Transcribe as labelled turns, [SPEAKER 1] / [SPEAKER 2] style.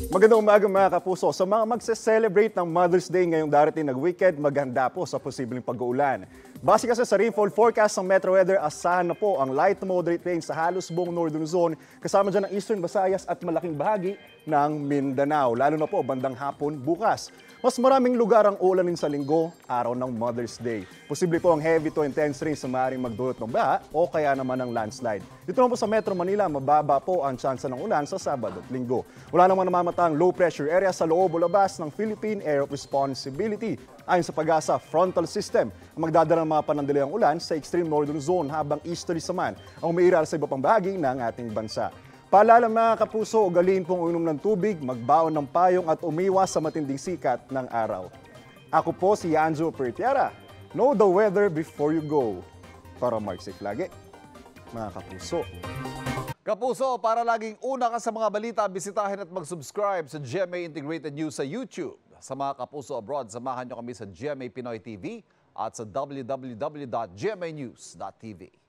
[SPEAKER 1] Magandang umaga mga kapuso. Sa mga magse-celebrate ng Mother's Day ngayong darating na weekend, maganda po sa posibleng pag-uulan. Base kasi sa rainfall forecast ng Metro Weather, asahan na po ang light to moderate rain sa halos buong Northern Zone, kasama dyan ang Eastern Visayas at malaking bahagi ng Mindanao, lalo na po bandang hapon bukas. Mas maraming lugar ang ulanin sa linggo, araw ng Mother's Day. Posible po ang heavy to intense rain sa maaaring magdulot ng baha o kaya naman ng landslide. Dito naman po sa Metro Manila, mababa po ang tsansa ng ulan sa Sabado at Linggo. Wala namang namamatang low pressure area sa loob o labas ng Philippine Area of Responsibility. Ayon sa Pag-asa, frontal system ang magdadala ng mga panandaliang ulan sa extreme northern zone habang easterly naman ang umiiral sa iba pang bahagi ng ating bansa. Paalala mga kapuso, ugaliin pong uminom ng tubig, magbaon ng payong at umiwas sa matinding sikat ng araw. Ako po si Anjo Pertiara. Know the weather before you go. Para mag-safe lagi, mga kapuso.
[SPEAKER 2] Kapuso, para laging una ka sa mga balita, bisitahin at mag-subscribe sa GMA Integrated News sa YouTube. Sa mga kapuso abroad, samahan nyo kami sa GMA Pinoy TV at sa www.gmanews.tv.